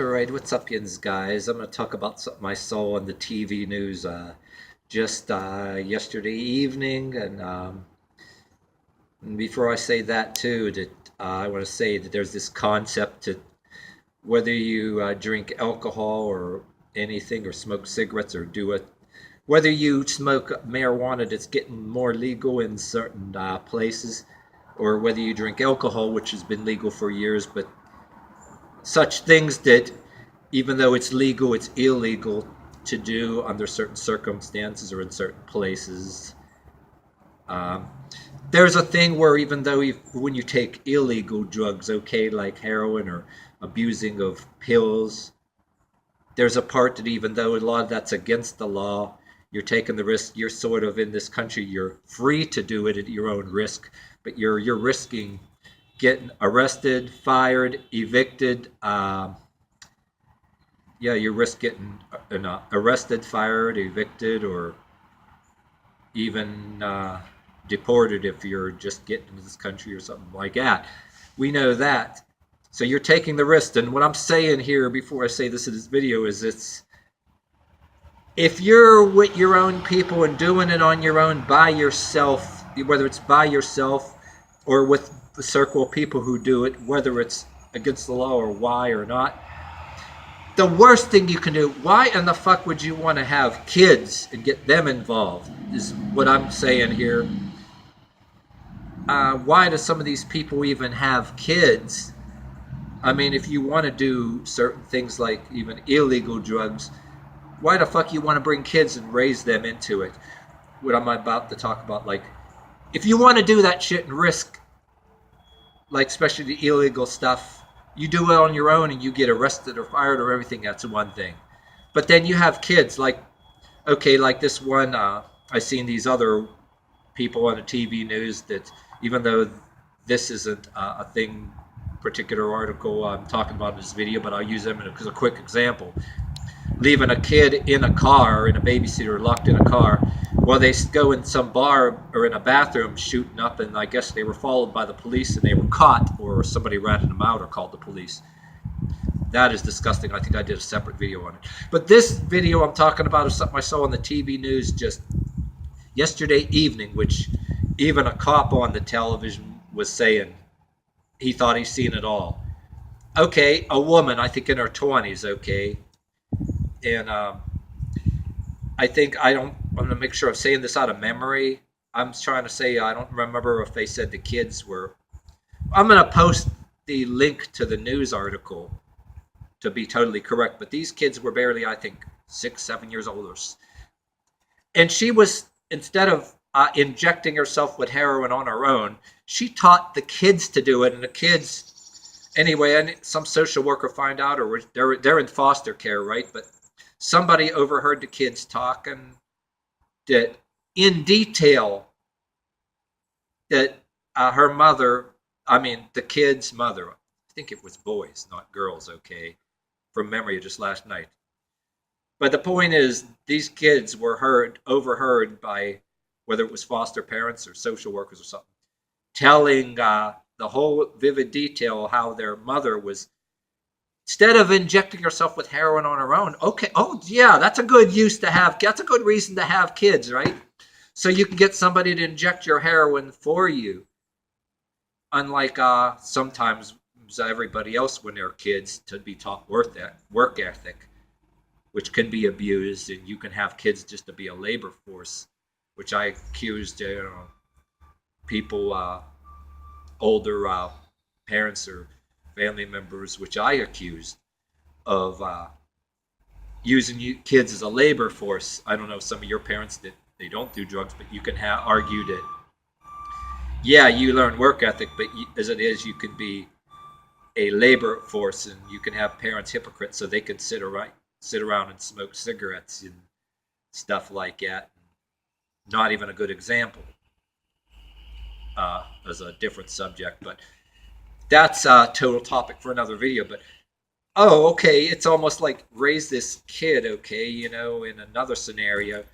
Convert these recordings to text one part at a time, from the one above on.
Alright, what's up, yins guys? I'm going to talk about something I saw on the TV news just yesterday evening. And before I say that, too, that I want to say that there's this concept that whether you drink alcohol or anything, or smoke cigarettes, or do it, whether you smoke marijuana that's getting more legal in certain places, or whether you drink alcohol, which has been legal for years, but such things that even though it's legal, it's illegal to do under certain circumstances or in certain places. Um, there's a thing where even though when you take illegal drugs, okay, like heroin or abusing of pills, there's a part that even though a lot of that's against the law, you're taking the risk. You're sort of in this country, you're free to do it at your own risk, but you're risking getting arrested, fired, evicted. Yeah, you risk getting arrested, fired, evicted, or even deported if you're just getting into this country or something like that. We know that. So you're taking the risk. And what I'm saying here before I say this in this video is if you're with your own people and doing it on your own by yourself, whether it's by yourself or with a circle of people who do it, whether it's against the law or why or not, the worst thing you can do, why in the fuck would you want to have kids and get them involved, is what I'm saying here. Why do some of these people even have kids? I mean, if you want to do certain things like even illegal drugs, why the fuck you want to bring kids and raise them into it? What I'm about to talk about, like, if you want to do that shit and risk, like, especially the illegal stuff, you do it on your own and you get arrested or fired or everything, that's one thing. But then you have kids, like, okay, like this one, I've seen these other people on the TV news that, even though this isn't a thing, particular article I'm talking about in this video, but I'll use them as a quick example. Leaving a kid in a car, in a babysitter, locked in a car, while they go in some bar or in a bathroom shooting up, and I guess they were followed by the police and they were caught, or somebody ratted them out or called the police. That is disgusting. I think I did a separate video on it. But this video I'm talking about is something I saw on the TV news just yesterday evening, which even a cop on the television was saying he thought he's seen it all. Okay, a woman, I think in her 20s, okay, and I think I'm going to make sure I'm saying this out of memory. I'm trying to say I don't remember if they said the kids were. I'm going to post the link to the news article to be totally correct, but these kids were barely, I think, 6, 7 years old. And she was, instead of injecting herself with heroin on her own, she taught the kids to do it, and the kids, anyway, and some social worker find out, or they're in foster care, right? But somebody overheard the kids talking that in detail that her mother, I mean, the kid's mother, I think it was boys, not girls, okay, from memory just last night. But the point is, these kids were overheard by, whether it was foster parents or social workers or something, telling the whole vivid detail how their mother was, instead of injecting herself with heroin on her own, okay, oh yeah, that's a good use to have. That's a good reason to have kids, right? So you can get somebody to inject your heroin for you. Unlike sometimes everybody else when they're kids to be taught work ethic, which can be abused, and you can have kids just to be a labor force, which I accused people, older parents or family members, which I accused of using kids as a labor force. I don't know, some of your parents that they don't do drugs, but you can argue that, yeah, you learn work ethic, but as it is, you can be a labor force, and you can have parents hypocrites, so they can sit around and smoke cigarettes and stuff like that. Not even a good example, as a different subject, but that's a total topic for another video. But oh, okay, it's almost like raise this kid, okay, in another scenario,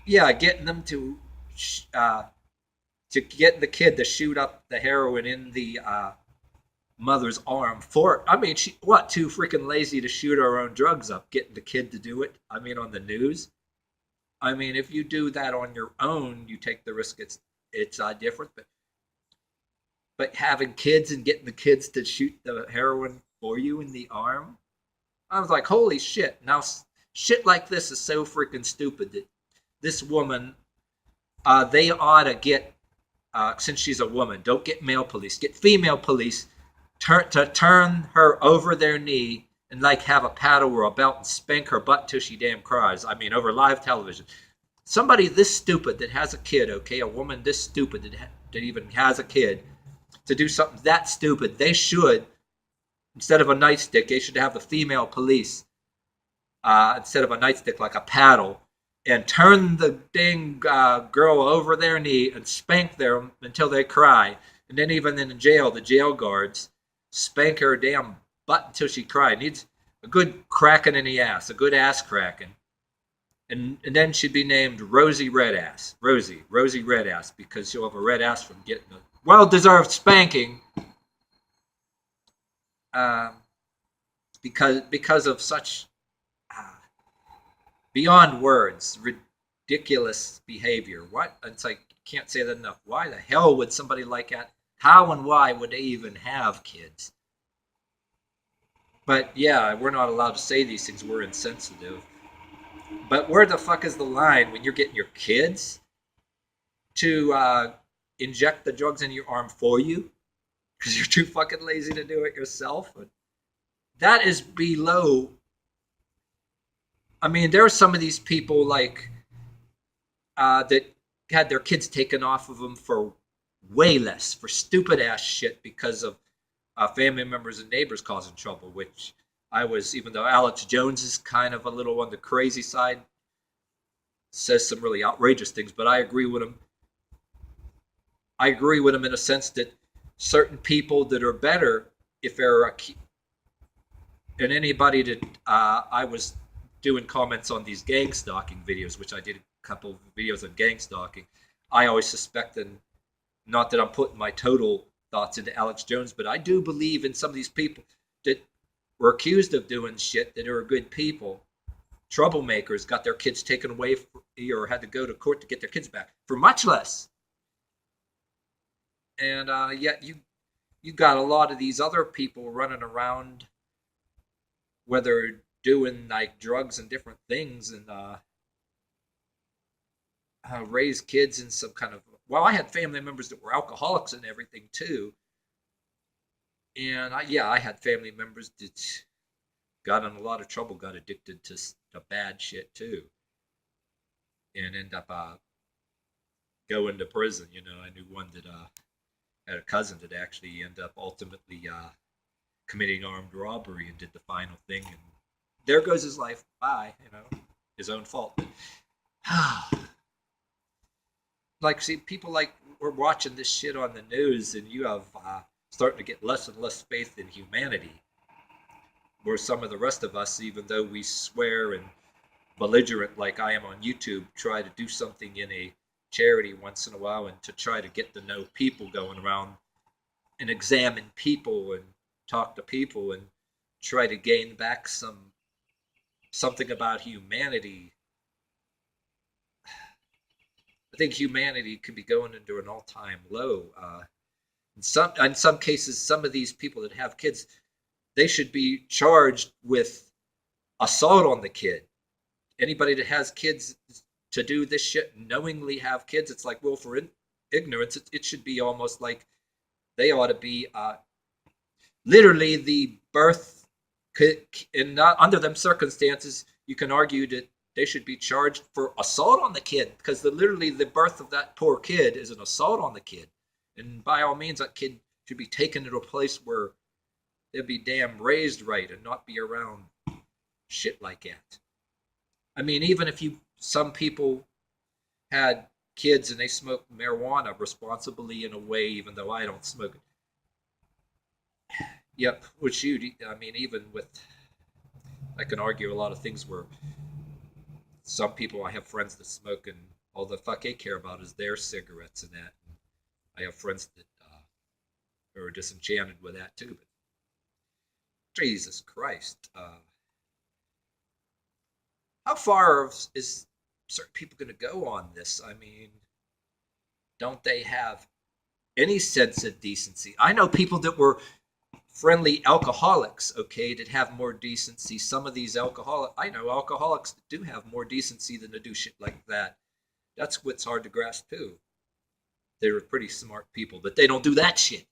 yeah, getting them to get the kid to shoot up the heroin in the mother's arm for, I mean, she, what, too freaking lazy to shoot her own drugs up, getting the kid to do it? I mean, on the news? I mean, if you do that on your own, you take the risk. It's different, but having kids and getting the kids to shoot the heroin for you in the arm, I was like, holy shit! Now shit like this is so freaking stupid that this woman, they ought to get, since she's a woman, don't get male police, get female police, turn her over their knee and like have a paddle or a belt and spank her butt till she damn cries. I mean, over live television. Somebody this stupid that has a kid, okay, a woman this stupid that even has a kid, to do something that stupid, they should, instead of a nightstick, they should have the female police, instead of a nightstick, like a paddle, and turn the dang girl over their knee and spank them until they cry. And then even in jail, the jail guards spank her damn butt until she cries. Needs a good cracking in the ass, a good ass cracking. And then she'd be named Rosie Red Ass. Rosie Red Ass, because she'll have a red ass from getting a well-deserved spanking, uh, because of such beyond words ridiculous behavior. What? It's like you can't say that enough. Why the hell would somebody like that? How and why would they even have kids? But yeah, we're not allowed to say these things. We're insensitive. But where the fuck is the line when you're getting your kids to inject the drugs in your arm for you because you're too fucking lazy to do it yourself? That is below. I mean, there are some of these people like that had their kids taken off of them for way less, for stupid ass shit because of family members and neighbors causing trouble, which I was, even though Alex Jones is kind of a little on the crazy side, says some really outrageous things, but I agree with him. I agree with him in a sense that certain people that are better, if they're and anybody that I was doing comments on these gang stalking videos, which I did a couple of videos on gang stalking. I always suspect, and not that I'm putting my total thoughts into Alex Jones, but I do believe in some of these people that were accused of doing shit that are good people, troublemakers, got their kids taken away or had to go to court to get their kids back for much less. And yet you got a lot of these other people running around, whether doing like drugs and different things, and raise kids in some kind of. Well, I had family members that were alcoholics and everything too, and I had family members that got in a lot of trouble, got addicted to bad shit too, and end up going to prison. You know, I knew one that had a cousin that actually ended up ultimately committing armed robbery and did the final thing, and there goes his life. Bye. You know, his own fault. Like, see, people like we're watching this shit on the news, and you have starting to get less and less faith in humanity. Where some of the rest of us, even though we swear and belligerent like I am on YouTube, try to do something in a charity once in a while and to try to get to know people, going around and examine people and talk to people and try to gain back something about humanity. I think humanity could be going into an all-time low. In some cases, some of these people that have kids, they should be charged with assault on the kid. Anybody that has kids to do this shit, knowingly have kids, it's like willful ignorance. It should be almost like they ought to be literally the birth. And not under them circumstances, you can argue that they should be charged for assault on the kid, because literally the birth of that poor kid is an assault on the kid. And by all means, that kid should be taken to a place where they'll be damn raised right and not be around shit like that. I mean, even if some people had kids and they smoke marijuana responsibly in a way, even though I don't smoke it. Yep, which I mean, even with, I can argue a lot of things where some people, I have friends that smoke and all the fuck they care about is their cigarettes and that. And I have friends that are disenchanted with that too. But Jesus Christ. How far is certain people going to go on this? I mean, don't they have any sense of decency? I know people that were friendly alcoholics, okay, that have more decency. Some of these I know alcoholics that do have more decency than to do shit like that. That's what's hard to grasp too. They're pretty smart people, but they don't do that shit.